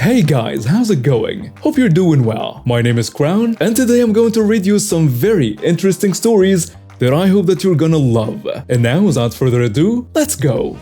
Hey guys, how's it going? Hope you're doing well. My name is Crown, and today I'm going to read you some very interesting stories that I hope that you're gonna love. And now, without further ado, let's go!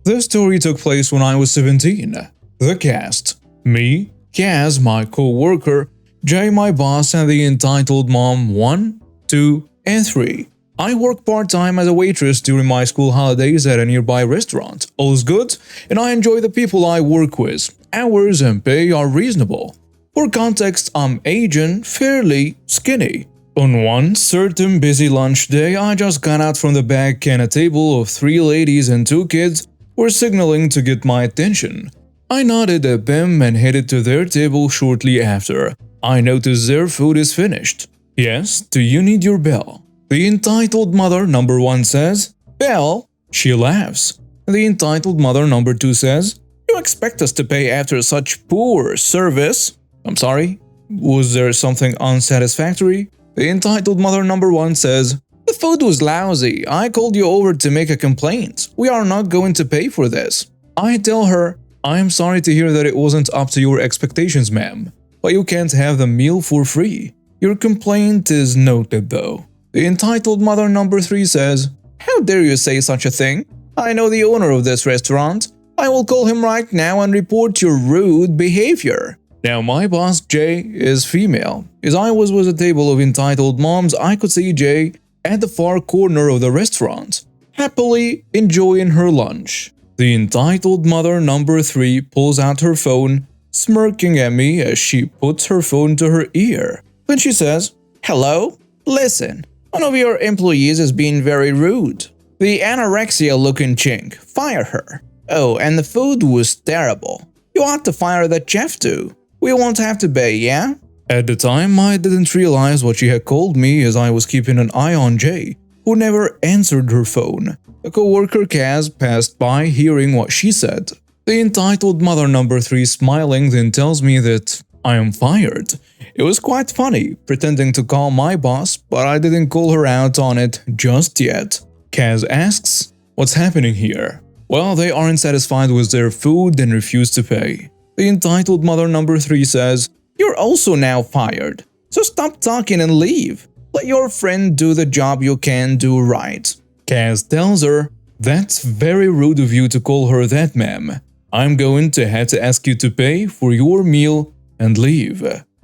This story took place when I was 17. The cast: me, Kaz, my co-worker, Jay, my boss, and the entitled mom 1, 2, and 3. I work part-time as a waitress during my school holidays at a nearby restaurant. All's good, and I enjoy the people I work with. Hours and pay are reasonable. For context, I'm Asian, fairly skinny. On one certain busy lunch day, I just got out from the back and a table of 3 ladies and 2 kids were signaling to get my attention. I nodded at them and headed to their table shortly after. I noticed their food is finished. Yes, do you need your bell? The entitled mother number 1 says, "Bell?" She laughs. The entitled mother number 2 says, "You expect us to pay after such poor service?" I'm sorry, was there something unsatisfactory? The entitled mother number 1 says, "The food was lousy. I called you over to make a complaint. We are not going to pay for this." I tell her, "I am sorry to hear that it wasn't up to your expectations, ma'am, but you can't have the meal for free. Your complaint is noted though." The entitled mother number 3 says, "How dare you say such a thing? I know the owner of this restaurant. I will call him right now and report your rude behavior." Now my boss Jay is female. As I was with a table of entitled moms, I could see Jay at the far corner of the restaurant, happily enjoying her lunch. The entitled mother number 3 pulls out her phone, smirking at me as she puts her phone to her ear. Then she says, "Hello? Listen. One of your employees is being very rude. The anorexia-looking chink. Fire her. Oh, and the food was terrible. You ought to fire that chef too. We won't have to pay, yeah?" At the time, I didn't realize what she had called me as I was keeping an eye on Jay, who never answered her phone. A co-worker Kaz passed by hearing what she said. The entitled mother number 3 smiling then tells me that I am fired. It was quite funny, pretending to call my boss, but I didn't call her out on it just yet. Kaz asks, "What's happening here?" Well, they aren't satisfied with their food and refuse to pay. The entitled mother number 3 says, "You're also now fired, so stop talking and leave. Let your friend do the job you can do right." Kaz tells her, "That's very rude of you to call her that, ma'am. I'm going to have to ask you to pay for your meal and leave."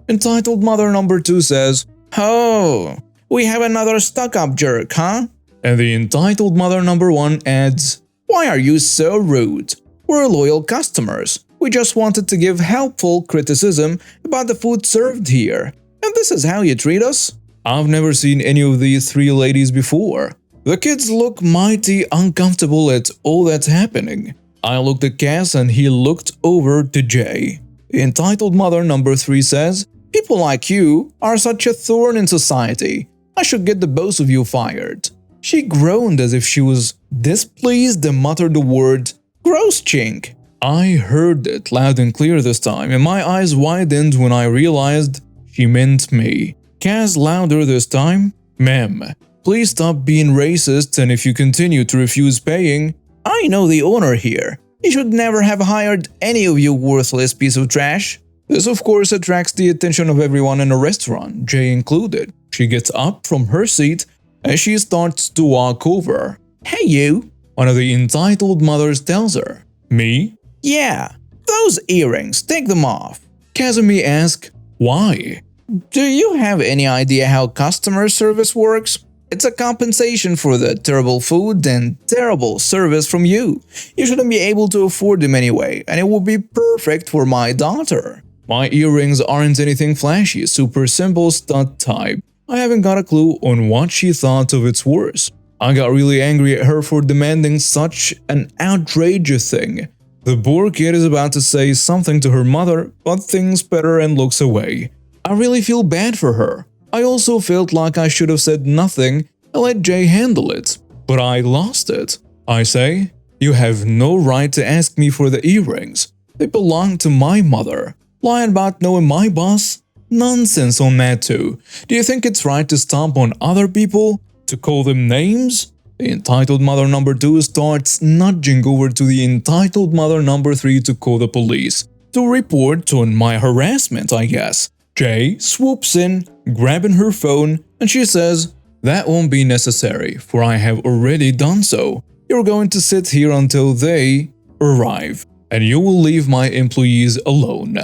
Entitled mother number 2 says, "Oh, we have another stuck-up jerk, huh?" And the entitled mother number 1 adds, "Why are you so rude? We're loyal customers. We just wanted to give helpful criticism about the food served here. And this is how you treat us?" I've never seen any of these 3 ladies before. The kids look mighty uncomfortable at all that's happening. I looked at Cass and he looked over to Jay. The entitled mother number 3 says, "People like you are such a thorn in society. I should get the both of you fired." She groaned as if she was displeased and muttered the word, "Gross chink." I heard it loud and clear this time, and my eyes widened when I realized she meant me. Cass louder this time, "Ma'am, please stop being racist, and if you continue to refuse paying, I know the owner here. He should never have hired any of you worthless piece of trash." This of course attracts the attention of everyone in the restaurant, Jay included. She gets up from her seat as she starts to walk over. "Hey you," one of the entitled mothers tells her. "Me?" "Yeah, those earrings, take them off." Kazumi asks, "Why?" "Do you have any idea how customer service works? It's a compensation for the terrible food and terrible service from you. You shouldn't be able to afford them anyway, and it would be perfect for my daughter." My earrings aren't anything flashy, super simple stud type. I haven't got a clue on what she thought of its worth. I got really angry at her for demanding such an outrageous thing. The poor kid is about to say something to her mother, but thinks better and looks away. I really feel bad for her. I also felt like I should have said nothing and let Jay handle it, but I lost it. I say, "You have no right to ask me for the earrings. They belong to my mother." Lying about knowing my boss? Nonsense on that too. Do you think it's right to stomp on other people? To call them names? The entitled mother number 2 starts nudging over to the entitled mother number 3 to call the police, to report on my harassment, I guess. Jay swoops in, grabbing her phone, and she says, "That won't be necessary, for I have already done so. You're going to sit here until they arrive, and you will leave my employees alone."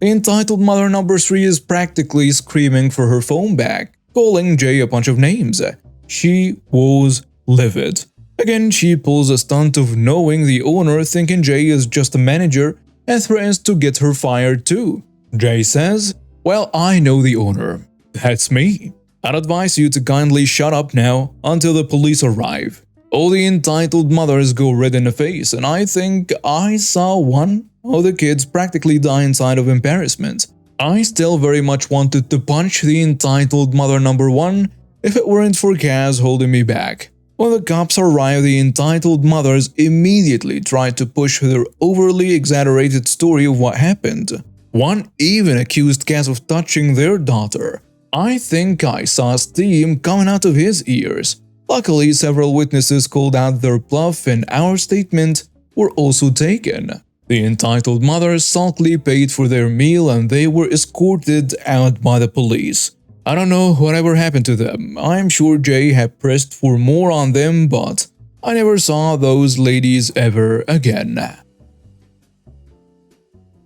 The entitled mother number 3 is practically screaming for her phone back, calling Jay a bunch of names. She was livid. Again, she pulls a stunt of knowing the owner, thinking Jay is just a manager, and threatens to get her fired too. Jay says, "Well, I know the owner. That's me. I'd advise you to kindly shut up now until the police arrive." All the entitled mothers go red in the face, and I think I saw one of the kids practically die inside of embarrassment. I still very much wanted to punch the entitled mother number 1 if it weren't for Kaz holding me back. When the cops arrive, the entitled mothers immediately try to push their overly exaggerated story of what happened. One even accused Kaz of touching their daughter. I think I saw steam coming out of his ears. Luckily, several witnesses called out their bluff and our statement were also taken. The entitled mothers sulkily paid for their meal and they were escorted out by the police. I don't know whatever happened to them. I'm sure Jay had pressed for more on them, but I never saw those ladies ever again.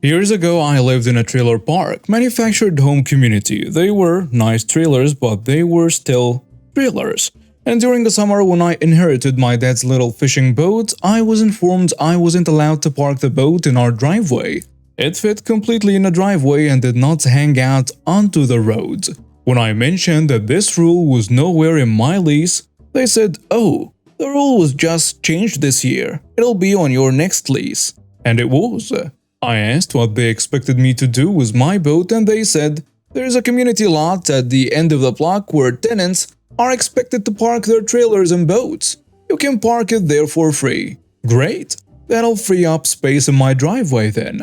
Years ago, I lived in a trailer park, manufactured home community. They were nice trailers, but they were still trailers. And during the summer when I inherited my dad's little fishing boat, I was informed I wasn't allowed to park the boat in our driveway. It fit completely in the driveway and did not hang out onto the road. When I mentioned that this rule was nowhere in my lease, they said, "Oh, the rule was just changed this year. It'll be on your next lease." And it was. I asked what they expected me to do with my boat and they said, "There's a community lot at the end of the block where tenants are expected to park their trailers and boats. You can park it there for free." Great, that'll free up space in my driveway then.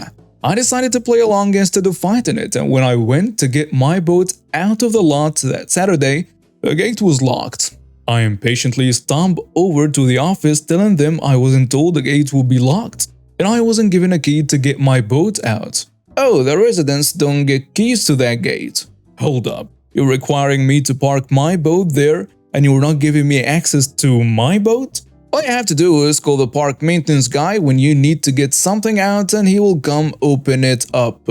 I decided to play along instead of fighting it, and when I went to get my boat out of the lot that Saturday, the gate was locked. I impatiently stomped over to the office telling them I wasn't told the gate would be locked, and I wasn't given a key to get my boat out. "Oh, the residents don't get keys to that gate." Hold up. You're requiring me to park my boat there and you're not giving me access to my boat? All you have to do is call the park maintenance guy when you need to get something out and he will come open it up.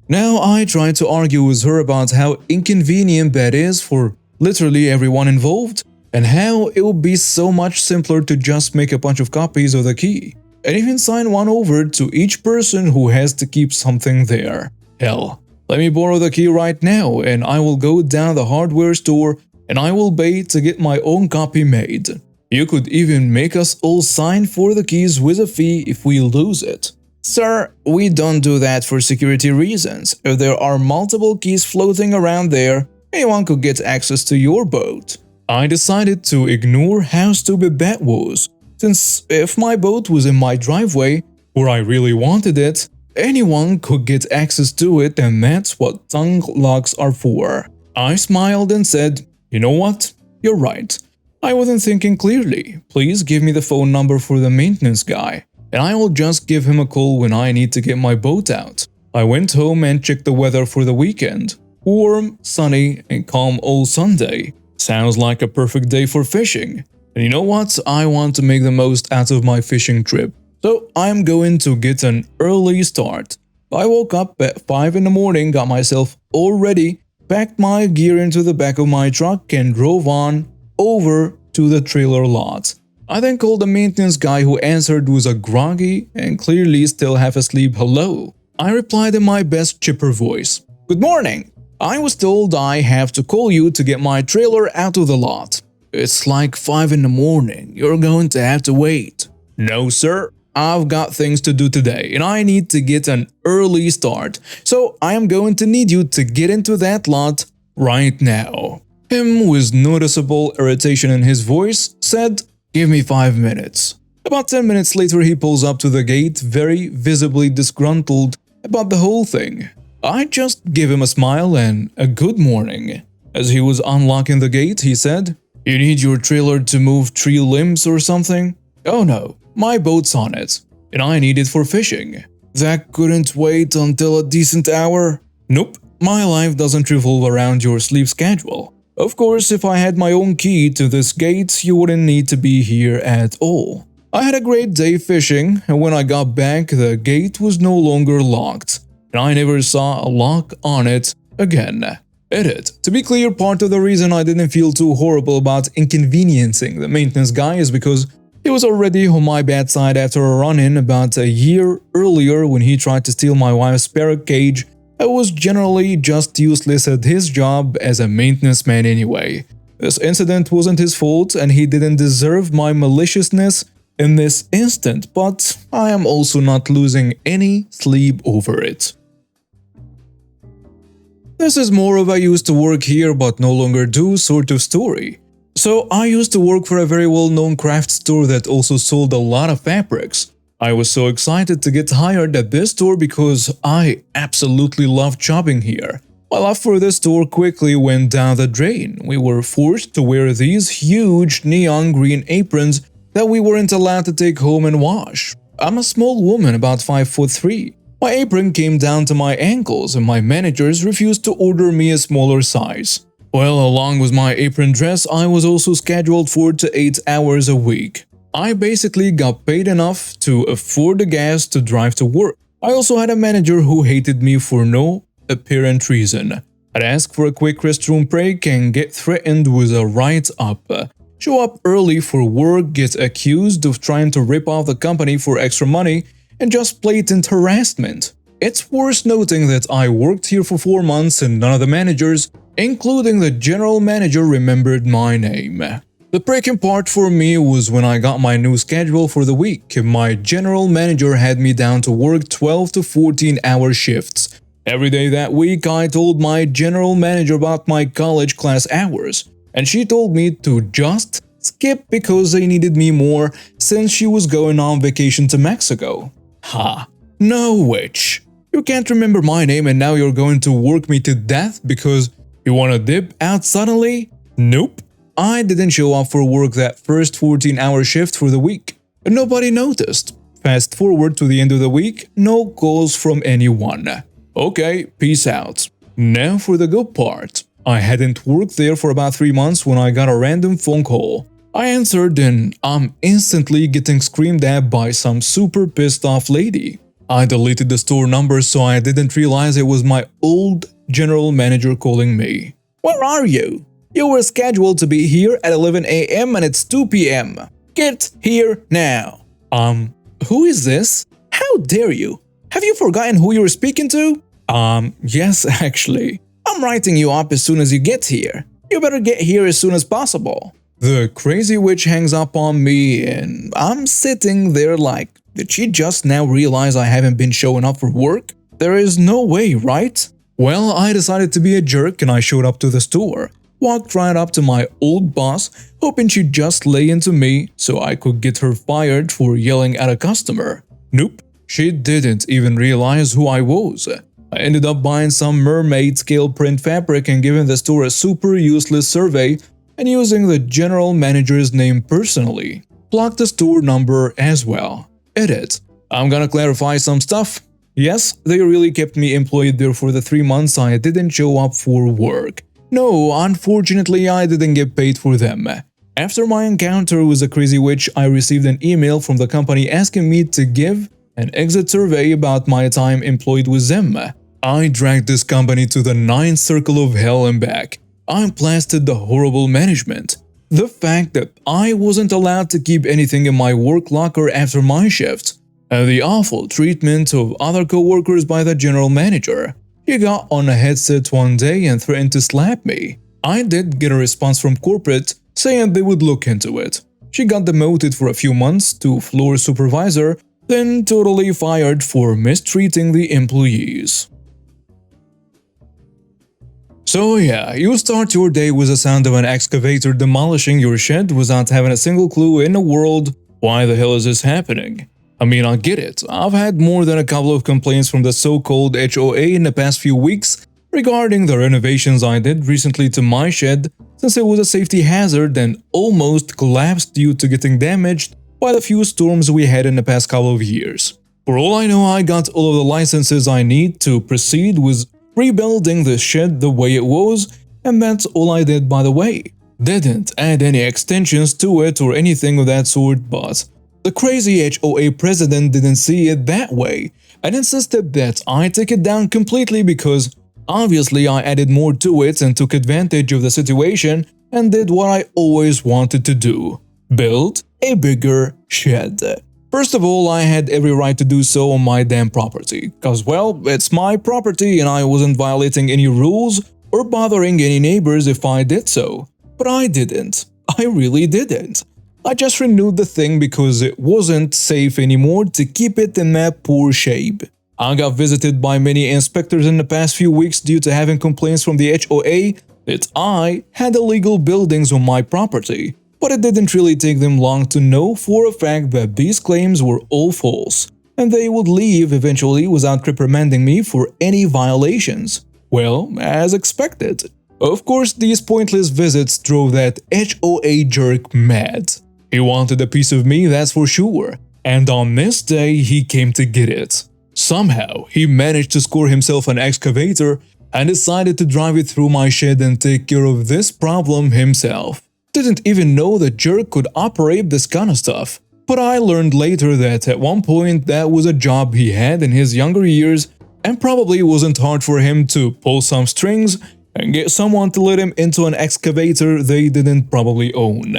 Now I tried to argue with her about how inconvenient that is for literally everyone involved and how it would be so much simpler to just make a bunch of copies of the key and even sign one over to each person who has to keep something there. Hell. Let me borrow the key right now and I will go down the hardware store and I will pay to get my own copy made. You could even make us all sign for the keys with a fee if we lose it. Sir, we don't do that for security reasons. If there are multiple keys floating around there, anyone could get access to your boat. I decided to ignore how stupid that was, since if my boat was in my driveway, where I really wanted it, anyone could get access to it and that's what tongue locks are for. I smiled and said, "You know what? You're right. I wasn't thinking clearly. Please give me the phone number for the maintenance guy, and I will just give him a call when I need to get my boat out." I went home and checked the weather for the weekend. Warm, sunny, and calm all Sunday. Sounds like a perfect day for fishing. And you know what? I want to make the most out of my fishing trip. So I'm going to get an early start. I woke up at 5 in the morning, got myself all ready, packed my gear into the back of my truck and drove on over to the trailer lot. I then called the maintenance guy who answered with a groggy and clearly still half asleep hello. I replied in my best chipper voice. "Good morning. I was told I have to call you to get my trailer out of the lot." "It's like 5 in the morning. You're going to have to wait." "No, sir. I've got things to do today and I need to get an early start, so I am going to need you to get into that lot right now." Him, with noticeable irritation in his voice, said, "Give me 5 minutes." About 10 minutes later he pulls up to the gate, very visibly disgruntled about the whole thing. I just give him a smile and a good morning. As he was unlocking the gate, he said, You need your trailer to move tree limbs or something? Oh no, my boat's on it, and I need it for fishing. That couldn't wait until a decent hour? Nope, my life doesn't revolve around your sleep schedule. Of course, if I had my own key to this gate, you wouldn't need to be here at all. I had a great day fishing, and when I got back, the gate was no longer locked, and I never saw a lock on it again. Edit. To be clear, part of the reason I didn't feel too horrible about inconveniencing the maintenance guy is because he was already on my bad side after a run-in about a year earlier when he tried to steal my wife's parrot cage. I was generally just useless at his job as a maintenance man anyway. This incident wasn't his fault and he didn't deserve my maliciousness in this instant, but I am also not losing any sleep over it. This is more of a used to work here but no longer do sort of story. So I used to work for a very well-known craft store that also sold a lot of fabrics. I was so excited to get hired at this store because I absolutely loved shopping here. My love for this store quickly went down the drain. We were forced to wear these huge neon green aprons that we weren't allowed to take home and wash. I'm a small woman, about 5'3". My apron came down to my ankles and my managers refused to order me a smaller size. Well, along with my apron dress, I was also scheduled 4 to 8 hours a week. I basically got paid enough to afford the gas to drive to work. I also had a manager who hated me for no apparent reason. I'd ask for a quick restroom break and get threatened with a write-up. Show up early for work, get accused of trying to rip off the company for extra money, and just blatant harassment. It's worth noting that I worked here for 4 months and none of the managers, including the general manager, remembered my name. The breaking part for me was when I got my new schedule for the week. My general manager had me down to work 12 to 14-hour shifts. Every day that week, I told my general manager about my college class hours, and she told me to just skip because they needed me more since she was going on vacation to Mexico. Ha, no witch. You can't remember my name and now you're going to work me to death because you want to dip out suddenly? Nope. I didn't show up for work that first 14-hour shift for the week, and nobody noticed. Fast forward to the end of the week, no calls from anyone. Okay, peace out. Now for the good part. I hadn't worked there for about 3 months when I got a random phone call. I answered and I'm instantly getting screamed at by some super pissed off lady. I deleted the store number so I didn't realize it was my old general manager calling me. Where are you? You were scheduled to be here at 11 a.m. and it's 2 p.m. Get here now. Who is this? How dare you? Have you forgotten who you're speaking to? Yes, actually. I'm writing you up as soon as you get here. You better get here as soon as possible. The crazy witch hangs up on me and I'm sitting there like, did she just now realize I haven't been showing up for work? There is no way, right? Well, I decided to be a jerk and I showed up to the store. Walked right up to my old boss, hoping she'd just lay into me so I could get her fired for yelling at a customer. Nope, she didn't even realize who I was. I ended up buying some mermaid scale print fabric and giving the store a super useless survey and using the general manager's name personally. Blocked the store number as well. Edit. I'm gonna clarify some stuff. Yes, they really kept me employed there for the 3 months I didn't show up for work. No, unfortunately I didn't get paid for them. After my encounter with the crazy witch, I received an email from the company asking me to give an exit survey about my time employed with them. I dragged this company to the 9th circle of hell and back. I blasted the horrible management. The fact that I wasn't allowed to keep anything in my work locker after my shift, and the awful treatment of other co-workers by the general manager. He got on a headset one day and threatened to slap me. I did get a response from corporate saying they would look into it. She got demoted for a few months to floor supervisor, then totally fired for mistreating the employees. So yeah, you start your day with the sound of an excavator demolishing your shed without having a single clue in the world why the hell is this happening. I mean, I get it. I've had more than a couple of complaints from the so-called HOA in the past few weeks, regarding the renovations I did recently to my shed, since it was a safety hazard and almost collapsed due to getting damaged by the few storms we had in the past couple of years. For all I know, I got all of the licenses I need to proceed with rebuilding the shed the way it was, and that's all I did, by the way. Didn't add any extensions to it or anything of that sort, but the crazy HOA president didn't see it that way and insisted that I take it down completely because obviously I added more to it and took advantage of the situation and did what I always wanted to do: build a bigger shed. First of all, I had every right to do so on my damn property, cause well, it's my property and I wasn't violating any rules or bothering any neighbors if I did so. But I didn't. I really didn't. I just renewed the thing because it wasn't safe anymore to keep it in that poor shape. I got visited by many inspectors in the past few weeks due to having complaints from the HOA that I had illegal buildings on my property, but it didn't really take them long to know for a fact that these claims were all false, and they would leave eventually without reprimanding me for any violations. Well, as expected. Of course, these pointless visits drove that HOA jerk mad. He wanted a piece of me, that's for sure, and on this day he came to get it. Somehow, he managed to score himself an excavator and decided to drive it through my shed and take care of this problem himself. Didn't even know the jerk could operate this kind of stuff. But I learned later that at one point that was a job he had in his younger years, and probably wasn't hard for him to pull some strings and get someone to let him into an excavator they didn't probably own.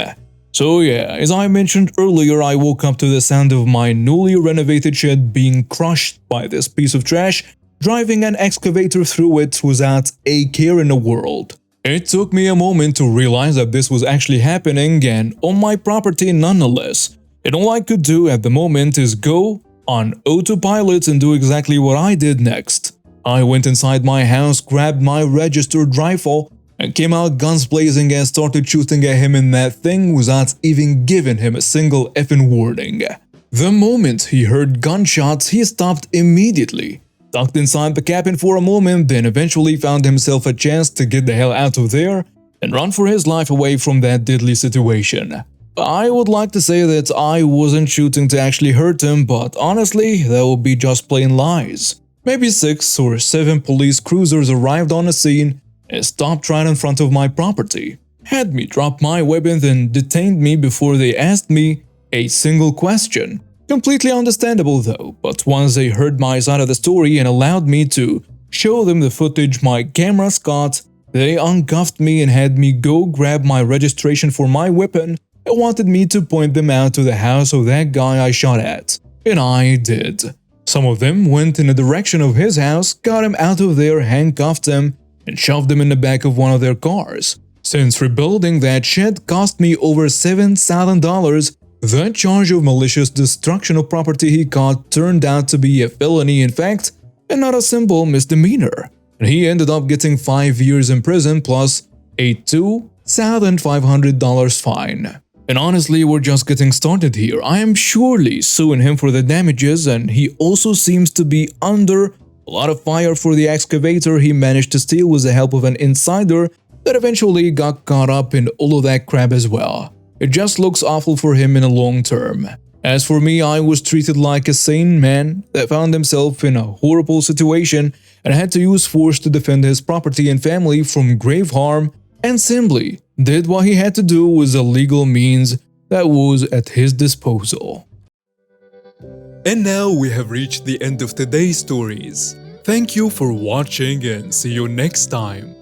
So yeah, as I mentioned earlier, I woke up to the sound of my newly renovated shed being crushed by this piece of trash, driving an excavator through it without a care in the world. It took me a moment to realize that this was actually happening and on my property nonetheless, and all I could do at the moment is go on autopilot and do exactly what I did next. I went inside my house, grabbed my registered rifle, and came out guns blazing and started shooting at him in that thing without even giving him a single effing warning. The moment he heard gunshots, he stopped immediately, ducked inside the cabin for a moment, then eventually found himself a chance to get the hell out of there and run for his life away from that deadly situation. I would like to say that I wasn't shooting to actually hurt him, but honestly, that would be just plain lies. Maybe 6 or 7 police cruisers arrived on the scene and stopped right in front of my property, had me drop my weapons and detained me before they asked me a single question. Completely understandable though, but once they heard my side of the story and allowed me to show them the footage my cameras caught, they uncuffed me and had me go grab my registration for my weapon and wanted me to point them out to the house of that guy I shot at. And I did. Some of them went in the direction of his house, got him out of there, handcuffed him, and shoved him in the back of one of their cars. Since rebuilding that shed cost me over $7,000, the charge of malicious destruction of property he caught turned out to be a felony in fact, and not a simple misdemeanor. And he ended up getting 5 years in prison plus a $2,500 fine. And honestly, we're just getting started here. I am surely suing him for the damages, and he also seems to be under a lot of fire for the excavator he managed to steal with the help of an insider that eventually got caught up in all of that crap as well. It just looks awful for him in the long term. As for me, I was treated like a sane man that found himself in a horrible situation and had to use force to defend his property and family from grave harm, and simply did what he had to do with the legal means that was at his disposal. And now we have reached the end of today's stories. Thank you for watching and see you next time.